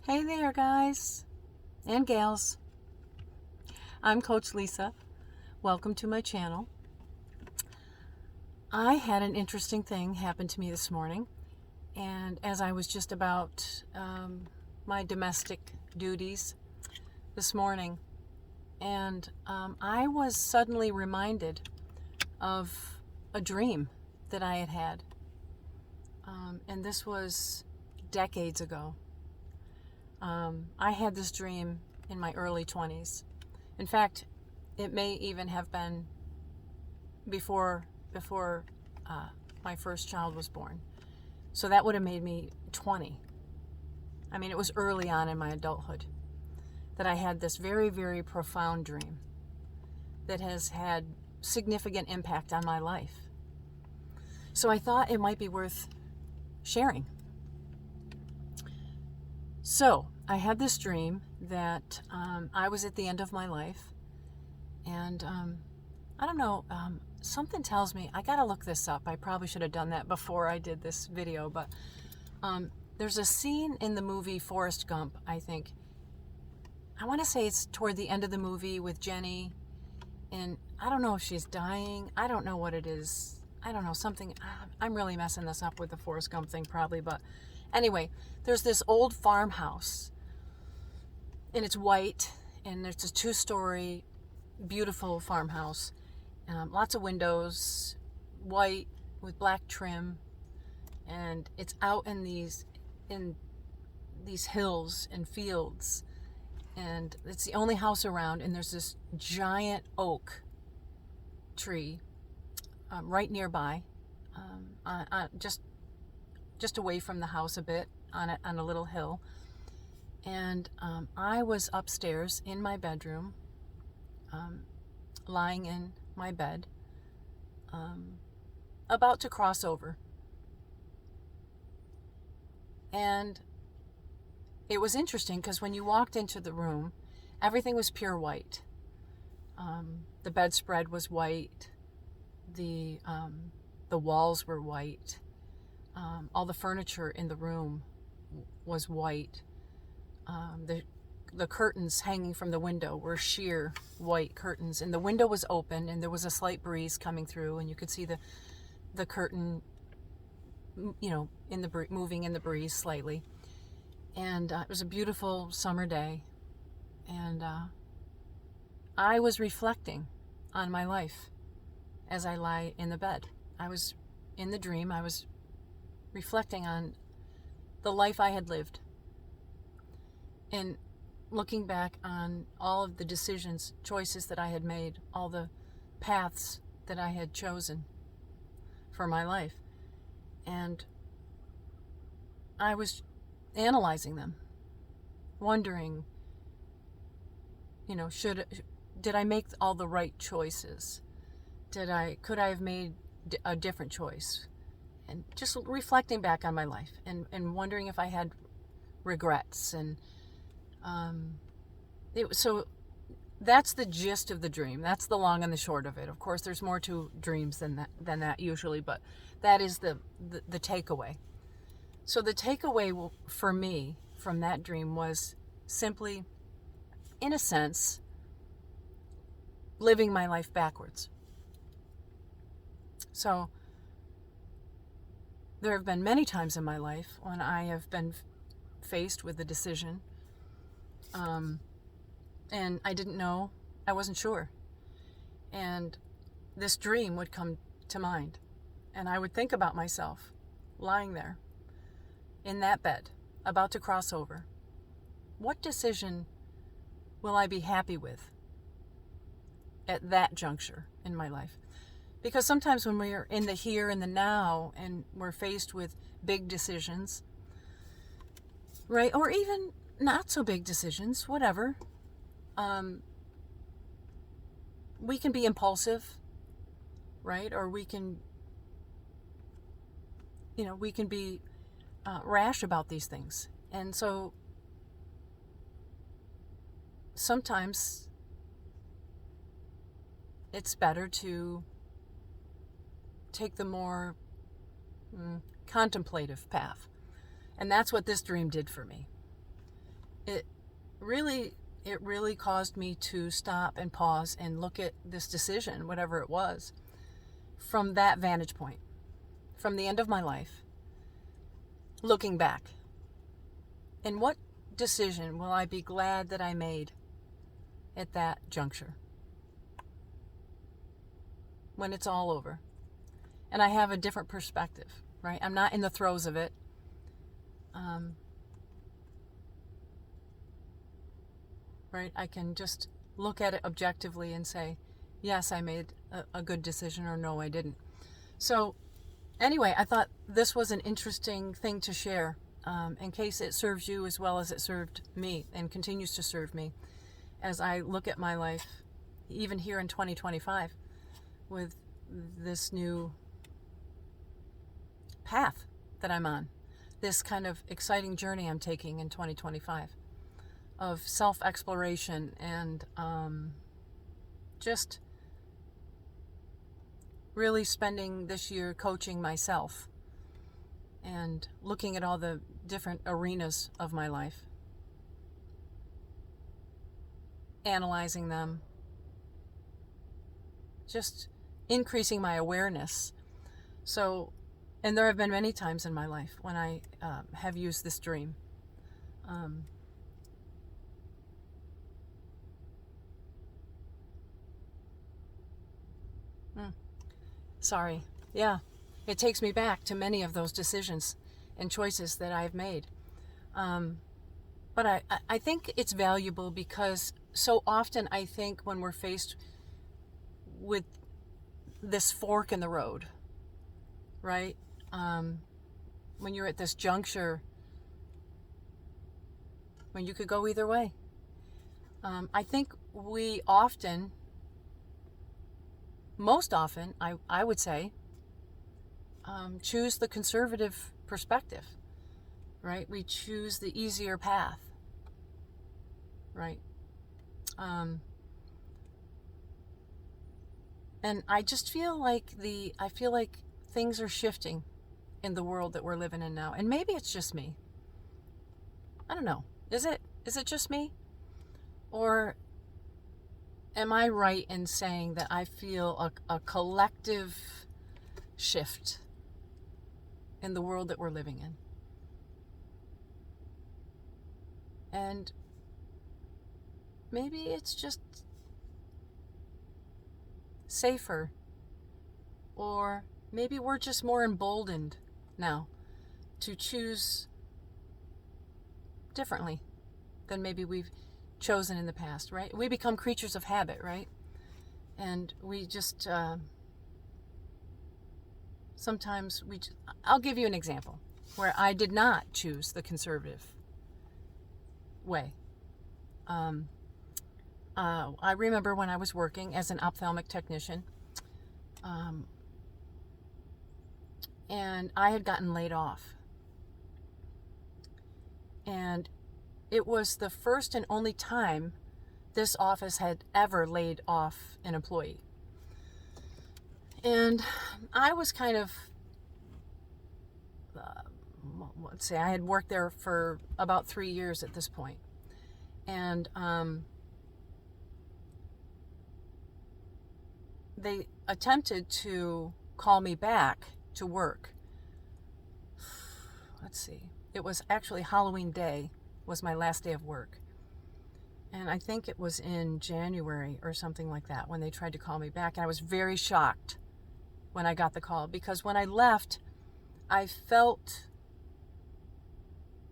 Hey there, guys and gals. I'm Coach Lisa. Welcome to my channel. I had an interesting thing happen to me this morning, and as I was just about my domestic duties this morning, and I was suddenly reminded of a dream that I had had, and this was decades ago. I had this dream in my early 20s. In fact, it may even have been before my first child was born. So that would have made me 20. I mean, it was early on in my adulthood that I had this very, very profound dream that has had significant impact on my life. So I thought it might be worth sharing. So I had this dream that I was at the end of my life, and I don't know, something tells me, I gotta look this up. I probably should have done that before I did this video, but there's a scene in the movie Forrest Gump, I think. I want to say it's toward the end of the movie with Jenny, and I don't know if she's dying. I don't know what it is. I don't know, something. I'm really messing this up with the Forrest Gump thing probably, but anyway, there's this old farmhouse, and it's white, and it's a 2-story, beautiful farmhouse. Lots of windows, white with black trim, and it's out in these hills and fields, and it's the only house around. And there's this giant oak tree right nearby, just away from the house a bit on a little hill. And I was upstairs in my bedroom, lying in my bed, about to cross over. And it was interesting because when you walked into the room, everything was pure white. The bedspread was white. The walls were white. All the furniture in the room was white. The curtains hanging from the window were sheer white curtains, and the window was open, and there was a slight breeze coming through, and you could see the curtain, moving in the breeze slightly. And it was a beautiful summer day, and I was reflecting on my life as I lie in the bed. I was in the dream. I was reflecting on the life I had lived, and looking back on all of the choices that I had made, all the paths that I had chosen for my life. And I was analyzing them, wondering, did I make all the right choices? Could I have made a different choice? And just reflecting back on my life and wondering if I had regrets. And so that's the gist of the dream. That's the long and the short of it. Of course, there's more to dreams than that usually, but that is the takeaway. So the takeaway for me from that dream was simply, in a sense, living my life backwards. So there have been many times in my life when I have been faced with a decision, and I didn't know, I wasn't sure. And this dream would come to mind, and I would think about myself lying there in that bed, about to cross over. What decision will I be happy with at that juncture in my life? Because sometimes when we're in the here and the now, and we're faced with big decisions, right, or even not so big decisions, whatever, we can be impulsive, right? Or we can be rash about these things. And so sometimes it's better to take the more contemplative path. And that's what this dream did for me. it it really caused me to stop and pause and look at this decision, whatever it was, from that vantage point, from the end of my life, looking back. And what decision will I be glad that I made at that juncture when it's all over? And I have a different perspective, right? I'm not in the throes of it. Right? I can just look at it objectively and say, yes, I made a good decision, or no, I didn't. So anyway, I thought this was an interesting thing to share, in case it serves you as well as it served me and continues to serve me as I look at my life, even here in 2025, with this new path that I'm on, this kind of exciting journey I'm taking in 2025 of self-exploration and just really spending this year coaching myself and looking at all the different arenas of my life, analyzing them, just increasing my awareness. So, and there have been many times in my life when I have used this dream. Sorry. Yeah, it takes me back to many of those decisions and choices that I've made. But I think it's valuable because so often I think when we're faced with this fork in the road, right? When you're at this juncture, when you could go either way, I think we often, most often, I would say, choose the conservative perspective, right? We choose the easier path, right? And I just feel like things are shifting in the world that we're living in now. And maybe it's just me. I don't know. Is it just me? Or am I right in saying that I feel a collective shift in the world that we're living in? And maybe it's just safer, or maybe we're just more emboldened now to choose differently than maybe we've chosen in the past, right? We become creatures of habit, right? And we just sometimes I'll give you an example where I did not choose the conservative way. I remember when I was working as an ophthalmic technician, and I had gotten laid off. And it was the first and only time this office had ever laid off an employee. And I was kind of, let's say, I had worked there for about 3 years at this point. And they attempted to call me back to work. Let's see. It was actually Halloween Day was my last day of work. And I think it was in January or something like that when they tried to call me back. And I was very shocked when I got the call, because when I left, I felt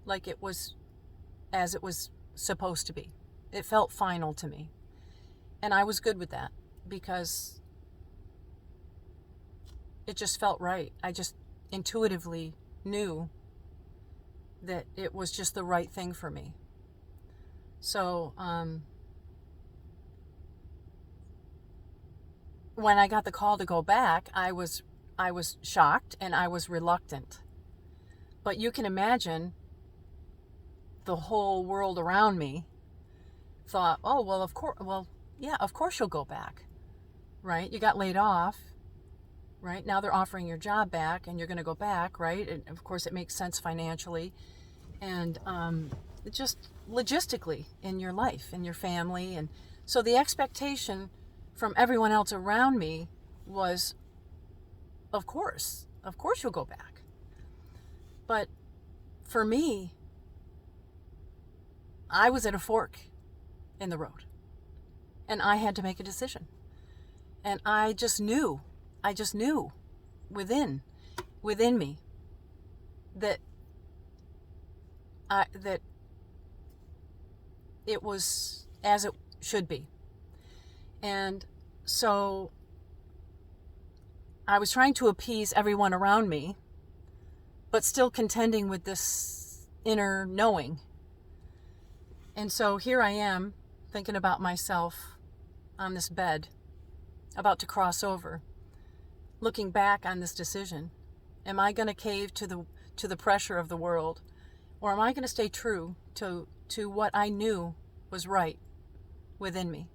like it was as it was supposed to be. It felt final to me. And I was good with that because it just felt right. I just intuitively knew that it was just the right thing for me. So when I got the call to go back, I was shocked and I was reluctant. But you can imagine the whole world around me thought, oh, well, of course you'll go back, right? You got laid off, right? Now they're offering your job back and you're going to go back, right? And of course it makes sense financially. and just logistically in your life, in your family. And so the expectation from everyone else around me was, of course you'll go back. But for me, I was at a fork in the road, and I had to make a decision. And I just knew within me that that it was as it should be. And so I was trying to appease everyone around me, but still contending with this inner knowing. And so here I am, thinking about myself on this bed, about to cross over, looking back on this decision. Am I going to cave to the pressure of the world, or am I going to stay true to what I knew was right within me?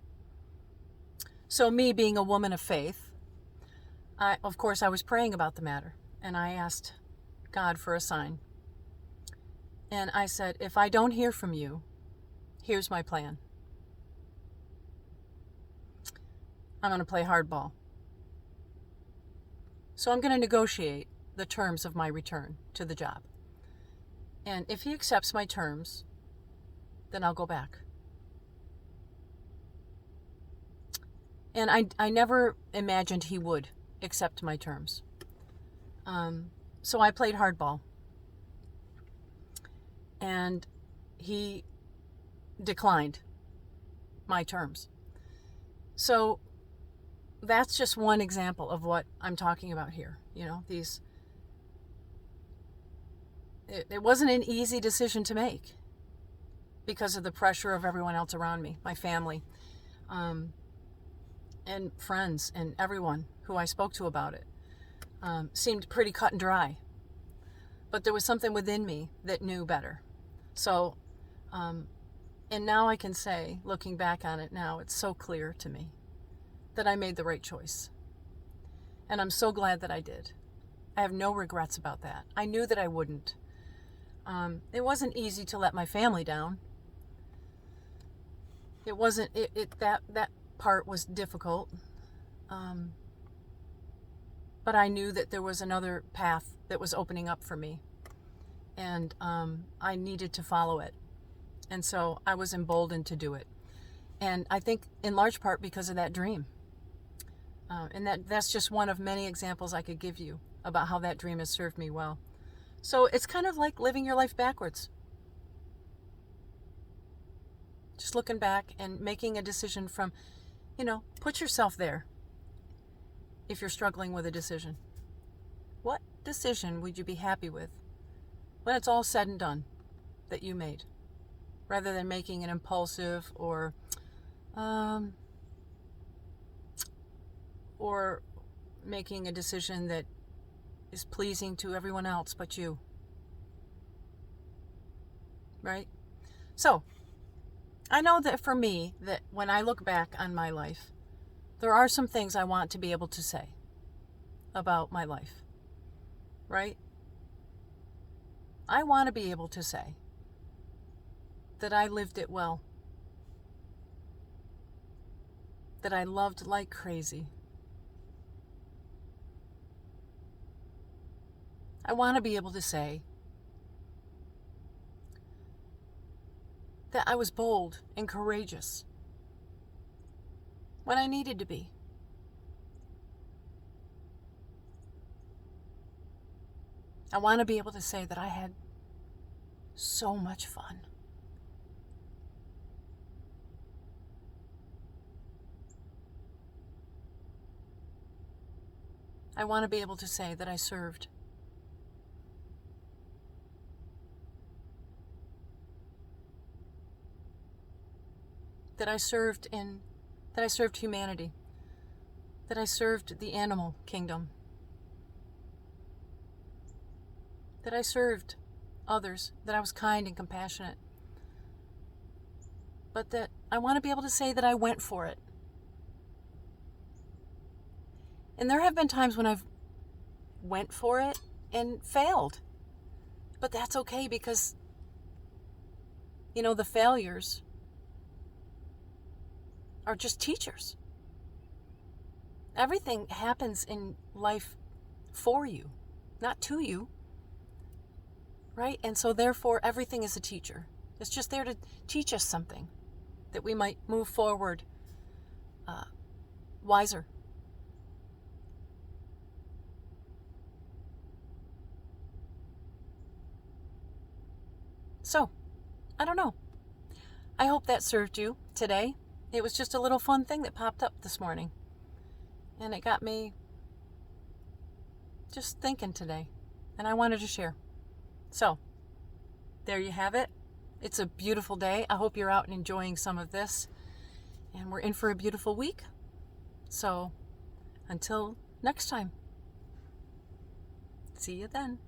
So me being a woman of faith, of course I was praying about the matter, and I asked God for a sign. And I said, if I don't hear from you, here's my plan. I'm going to play hardball. So I'm going to negotiate the terms of my return to the job. And if he accepts my terms, then I'll go back. And I never imagined he would accept my terms. So I played hardball. And he declined my terms. So that's just one example of what I'm talking about here. You know, it wasn't an easy decision to make because of the pressure of everyone else around me, my family, and friends, and everyone who I spoke to about it. Seemed pretty cut and dry. But there was something within me that knew better. So, and now I can say, looking back on it now, it's so clear to me that I made the right choice. And I'm so glad that I did. I have no regrets about that. I knew that I wouldn't. It wasn't easy to let my family down. It wasn't, that part was difficult. But I knew that there was another path that was opening up for me. And I needed to follow it. And so I was emboldened to do it. And I think in large part because of that dream. And that's just one of many examples I could give you about how that dream has served me well. So it's kind of like living your life backwards. Just looking back and making a decision from, put yourself there if you're struggling with a decision. What decision would you be happy with when it's all said and done that you made, rather than making an impulsive or making a decision that is pleasing to everyone else but you, right? So I know that for me, that when I look back on my life, there are some things I want to be able to say about my life, right? I want to be able to say that I lived it well, that I loved like crazy. I want to be able to say that I was bold and courageous when I needed to be. I want to be able to say that I had so much fun. I want to be able to say that I served. That I served humanity. That I served the animal kingdom. That I served others, that I was kind and compassionate. But that I want to be able to say that I went for it. And there have been times when I've went for it and failed. But that's okay, because You know, the failures are just teachers. Everything happens in life for you, not to you, right? And so therefore everything is a teacher. It's just there to teach us something that we might move forward wiser. So, I don't know. I hope that served you today. It was just a little fun thing that popped up this morning. And it got me just thinking today. And I wanted to share. So, there you have it. It's a beautiful day. I hope you're out and enjoying some of this. And we're in for a beautiful week. So, until next time. See you then.